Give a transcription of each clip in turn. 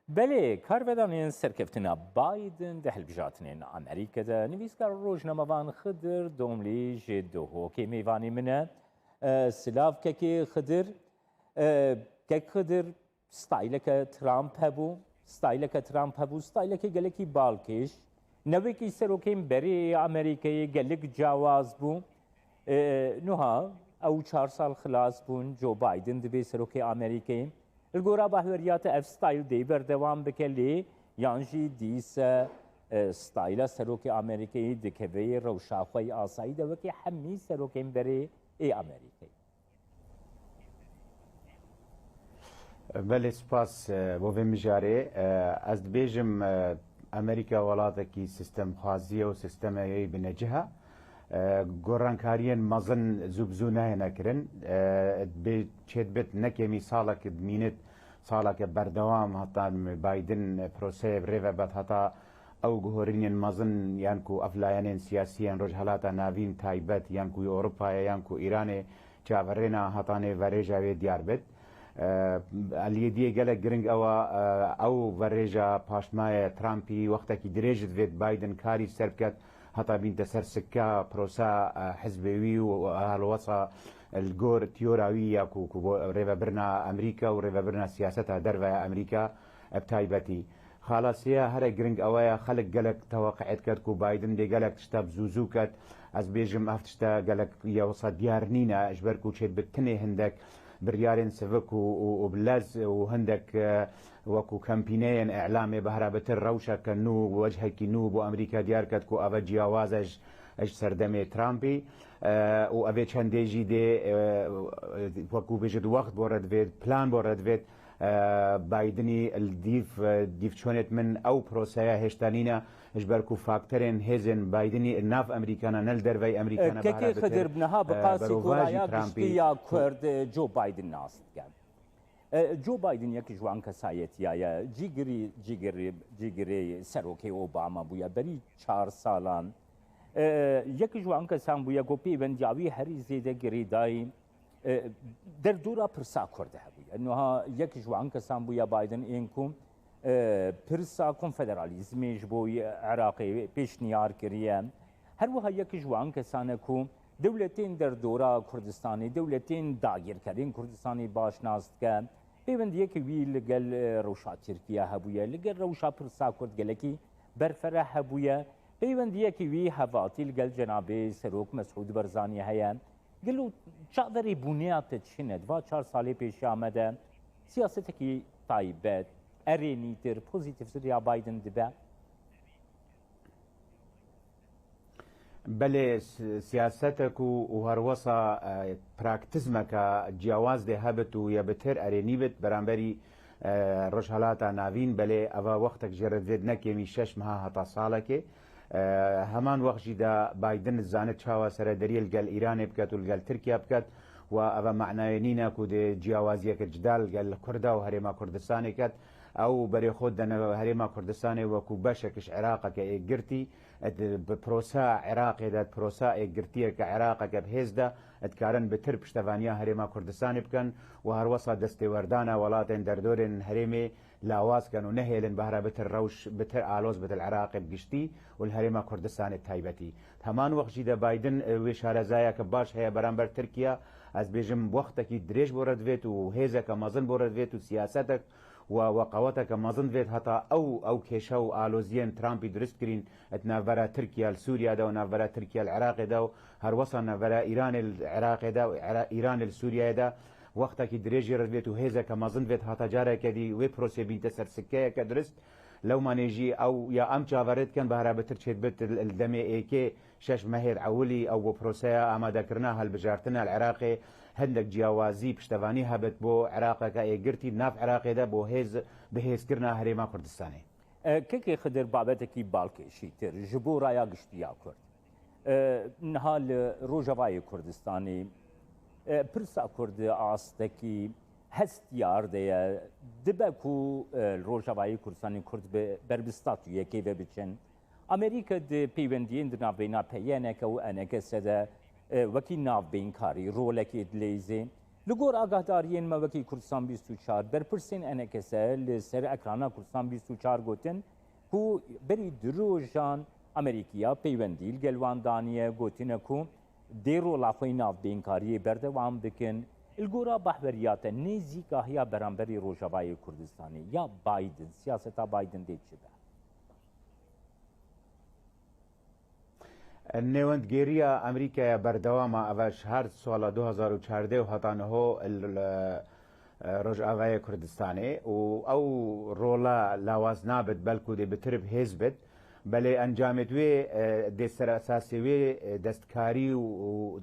بله کاربدانین سرکفتنا بایدن ده هلبجاتنین امریکا ده نویسکار روزنامه‌وان خضر دوملی جدو هوکی میوانی منه سلاف که خضر که خضر ستایل که ترامپ هبو ستایل که گلکی بالکش نوی که سروکیم بری امریکایی گلک جواز بو نوها او 4 سال خلاص بون جو بایدن دبی سروکی امریکایی الگورا بحوریات اف ستایل دی بردوام بکلی یانجی دیس ستایل سروک امریکایی دکوی روشاخوی آسایی دو که همی سروکیم بری ای امریکایی بله سپاس بۆ مژارێ ئەس دبێژم ئەمریکا وڵاتێکی سیستەم خوازیە و سیستەمەیەی بنەجهە گۆڕانکاریان مەزن زوو نایەنەکردن چێت بێت نەکێمی ساڵێک بینێت ساڵێکە بەردەوام هەتا بایدن پرۆسەیە برێڤە بەت هەتا ئەو گۆڕینێن مەزن یانکو ئەفلایەنێن سیاسیان ڕۆژهەڵاتە ناوین تایبەت یانکو ئۆروپایە یانکو ئیرانێ چاوەڕێنە هەتانێ ڤەرێژاوێ دیار بێت ئەلیدیە گەلە گرنگ ئەو ڤەرێژە پاشمایە ترامپی وەختێکی درێژت بێت بایدن کاری سەر بکات هەتا بینتە سەر سکە پرۆسا حزبێوی و هەڵوەسە الگۆر تیۆراوی یاکو بۆ ڕێڤەبرنا ئەمریکا و ڕێڤەبرنا سیاسەتە دەرڤایە ئەمریکا بتایبەتی خاڵاسیە هەرە گرنگ ئەوەیە خەڵک گەلک تەوەقعێت کرد و بایدن دێ گەلک شتە بزوو کات ئەس بێژم ئەف شتە گەلک یاوەسە دیار نینە ژبەرک و چێت بتنێ هەندێک بریارên sivik û bilez û hinek wekû kempîneyên eعlamê bihrabetir rewşeke nû wechekî nû bo Amerîka diyar ket ku ev ciyawaz ji serdemê Trumpî û ev ê çendê jî dê wekû bêjit wext bo re divêt plan bo re divêt Bidenî dîvçonêt min ew proseya hêştanîna ji ber ku fakterên hêzên Bidenî nav Amerîkana nel dervey Amerîkana kekê xedir biniha bi qasî kuraya giştiya Kurd Joe Biden nas dikin. Joe Biden yekî ji wan kesayetiya cîgirê serokê Obama bûye berî 4 salan yekî ji wan kesan bûye ku pêwendiya wî herî zêde girêdayî derdora pirsa Kurd hebûye. Niha yekî ji wan kesan bûye Biden ên ku pirsa konfederalîzmê ji bo Iraqê pêşniyar kiriye. Her wiha yekî ji wan kesan e ku dewletên derdora Kurdistanê, dewletên dagirkerên Kurdistanê başnas dike. Pêwendiyekî wî li gel rewşa Tirkiye hebûye, li gel rewşa pirsa Kurd gelekî berfere hebûye. Pêwendiyekî wî hevatî li gel Cenabê Serok Mesûd Barzanî heye. Gelo çaverê bûneya te çi ne? Dva 4 salê pêşiya me de siyasetekî taybet, erênîtir, pozîtîvtir ya Biden dibe? بله سیاستك وهروسا براكتزمك جواز ده هبت ويبتر ارينيبت برانبري رجحلاتا نافين بله اوا وقتك جرد فيد نكيمي 6 مها هتا صالك همان وقت جدا بايدن زانت شاوا سر دريل قال ايران بكات والقال تركيا بكات واوا معناينينا كود جوازيك جدال قال كردا وهريما كردستان كات او بري خود هريما كردستان وكو باشكش عراقك قرتي بروسا عراقي دات بروسا قرتيه كعراقك بهزدا اتكارن بتر بشتفانيا هريما كردستان بكن وهروسا دستي وردانا ولاتن دردورن هريمي لاواز كانوا نهيلن بهرا بتر روش بتر آلوز بتر العراق بقشتي والهريما كردستان التايبتي همان وقت جدا بايدن وشارة زايا كباش هي برانبر تركيا از بيجم وقتك دريج بورد فيت وهيزك مازن بورد فيت وسياستك وقواتك مازن فيت هتا او كيشا آلوزيان ترامبي درست كرين اتنافرا تركيا لسوريا دا ونافرا تركيا العراق دا هر وصل نافرا ايران العراق دا ايران السوريا دا وقتك دريج رد وهيزك مازن فيت هتا جارة كدي وي بروسي بنت سر سكايا كدرست لو ما نيجي او يا ام جافرت كان بهرا بتر تشيد بت الدمي ايكي شش مهر عولي او بروسيا اما ذكرناها البجارتنا العراقي هندك جیاوازی پشتوانی هبت بو عراق که گرتی ناف عراق ده بو بهز کرنا هریما کردستانی که خدر بابت کی بالکه شیتر جبو رایا گشتیا کرد نهال روجوای کردستانی پرسا کرد آستکی هستیار ده دبکو روجوای کردستانی کرد بربستاتو یکی و بچن امریکا ده پیوندین در نابینا پیانه که و انکه سده وکی ناو بینکاری رولکی دلیزی لگور آگاهداریین موکی کردستان 24 برپرسین انکسه لسر اکرانا کردستان 24 گوتن کو بری دروژان امریکیا پیوندیل گلواندانیه گوتنه کو دیرو لافوی ناف بینکاری بردوام بکن الگورا بحوریات نیزی گاهیا برانبری روجاوای کردستانی یا بایدن سیاستا بایدن دید چه ده؟ نێوەندگێریە ئەمریکای بەردەوامە ئەڤش هەر ساڵە 2014 و هەتانەهۆ ڕۆژئاوای کوردستانê و ئەو ڕۆڵە لاواز نابێت بەلکو دێ بترب هێز بێت بەلێ ئەنجامێت وێ دێسەرئەساسی وێ دەستکاری و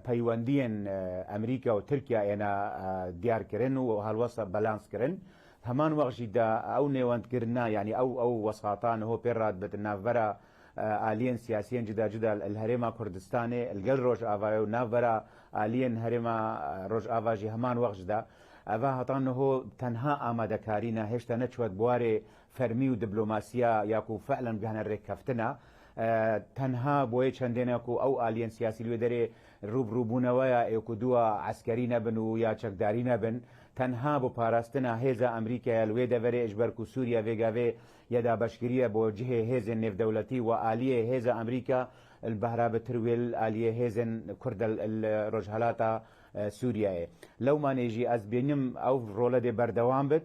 پەیوەندیên ئەمریکا و تورکیا ئێنە دیارکردن و هەڵوەسە بەلانسکردن هەمان وەخژیدا ئەو نێوەندکردنا یعنی ئەو وەساتان هۆ پێڕات بێت ناوبەرە آليين سياسيين جدا جدا الهريما كردستاني الجل روج آفاي ونافرا آليين هريما روج آفاجي همان وقجدا أفا هطانه هو تنها آماده كارينا هشتا نتشوت بواري فرمي ودبلوماسيا ياكو فعلا بهنا ريكفتنا تنها بوي چندينكو او آليين سياسي الودري روبروبونا ويا ياكو دوا عسكري نبن ويا چكداري نبن تنها بو باراستنا هيزا امريكا الويدا فري اجبركو سوريا فيغافي يدا بشكريه بو جهه هيزن نف دولتي واليه هيزا امريكا البهراب ترويل اليه هيزن كرد الرجهلاتا سوريا لو ما نيجي از بينم او روله دي بردوام بت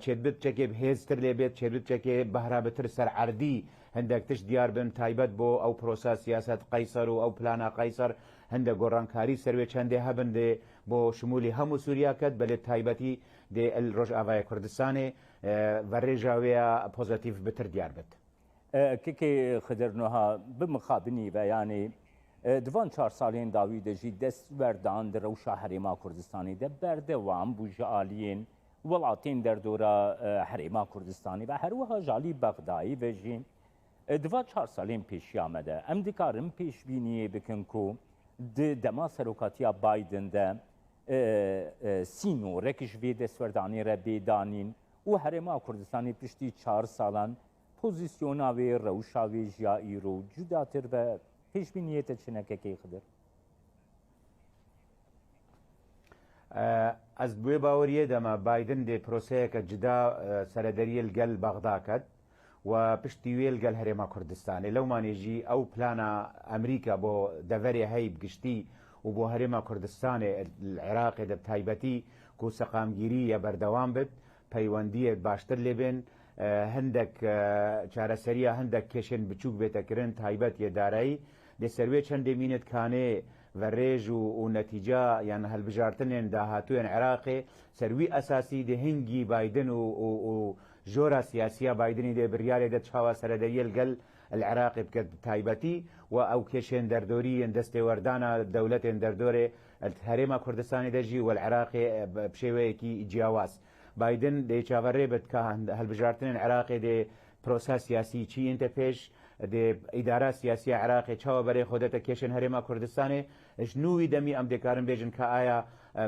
چێت چێکێ هێزتر لێبێت چێت چێکێ بەهرابتر سەر عردی هەندێک تش دیار بن تایبەت بۆ ئەو پرۆسا سیاست قەیسەر و ئەو پلانە قەیسەر هەندە گۆڕانکاری سەروێ چەندێ هەبن دێ بۆ شمولی هەموو سووریاکەت بەلێ تایبەتی دێ ڕۆژئاوای کوردستانê ڤەڕێژاوەیە پۆزەتیڤ بتر دیار بێت کێکێ خدرنۆها بمخابنی بەیانێ دوان 4 ساڵên dawî de jî destberdan di rewşa herêma Kurdistanê de berdewam bû ji aliyên welatên derdora herêma Kurdistanê ve her wiha jalî Bexdayî ve jî diva 4 salên pêşiya me de em dikarin pêşbîniyê bikin ku di dema serokatiya Biden de sînorek ji vê destberdanê re bêdanîn û herêma Kurdistanê piştî 4 salan pozisyona wê rewşa wê jiya îro cudatir ve pêşbîniyê te çinekekê xidir Ez bu باوریه دما بایدن دی پروسه که جدا سردری الگل بغداد و پشتی ویل گل هرما کردستان لو مانیجی او پلانا امریکا بو دوری هیب گشتی و بو هرما کردستان العراق د تایبتی کو سقامگیری یا بردوام بد پیوندی باشتر لبن هندک چارەسەریە هەندێک کێشێن بچووک بێتەکردن تایبەت یێدارایی لێ سەروێ چەندێ مینت کانێ ڤەڕێژ و نەتیجا یان هەڵبژارتنێن داهاتوێن عێراقێ سەروی ئەساسی دە هنگی بایدن و ژۆرە سیاسیە بایدنی دێ بریارێ دە چاوە سەرەدەریە لەگەل العراقی بکرد تایبەتی و ئەو کێشێن دەردۆریên دەستێوەردانە دەولەتێن دەردۆرێ هەرێما کوردستانی دەژی و العراقێ بشێوەیەکی جیاواز بایدن دێ چاوەڕێ بێت کە هەڵبژارتنێن عێراقێ دێ پرۆسا سیاسی چی ئینتە پێش دێ ئیدارە سیاسی عێراقی چاوە بەرێ خۆدەتە کێشن هەرێما کوردستانê ژنووی دەمی ئەم دێکارن بێژن کە ئایا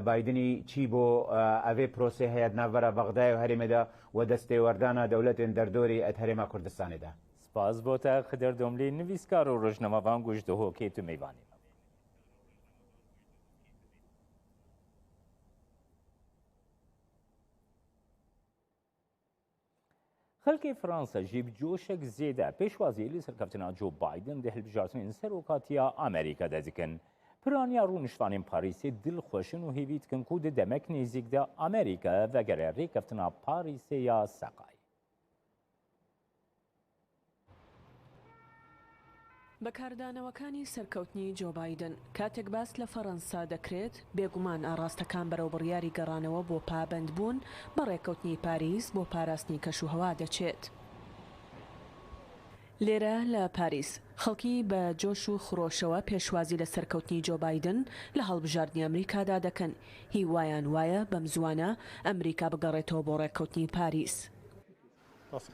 بایدنی چی بۆ ئەvê پرۆسێ هەیە ناوبەرە بەغدای و هەرێمێدا و دەستێوەردانە دەولەتێن دەردۆری ئەت هەرێما کوردستانێدا سپاس بۆ تا خدر دۆملی نویسکار و ڕۆژنەمەوان گوشتهۆکێت و میوانی خەڵکی فرانسا جی بجۆشێک زێدە پێشوازی لە سەرکەوتنا جۆ بایدن دە هەڵبژارتنین سەرۆکاتیە ئەمریکا دەدیکن پرانیا ڕوونشتوانین پاریسێ دڵخۆشن و هێوی دکن کو دە دەمەک نێزیکدا ئەمریکا vegere rêkeftina Parîsê ya Seqayê بەکاردانەوەکانی سەرکەوتنی جۆ بایدن کاتێک باس لە فەڕەنسا دەکرێت بێگومان ئاڕاستەکان بەرەو بڕیاری گەڕانەوە بۆ پابەندبوون بە ڕێکەوتنی پاریس بۆ پاراستنی کەشوهەوا دەچێت. لێرە لە پاریس خەڵکی بە جۆش و خڕۆشەوە پێشوازی لە سەرکەوتنی جۆ بایدن لە هەڵبژاردننی ئەمریکادا دەکەن هیوایان وایە بەم زوانە ئەمریکا بگەڕێتەوە بۆ ڕێکەوتنی پاریس.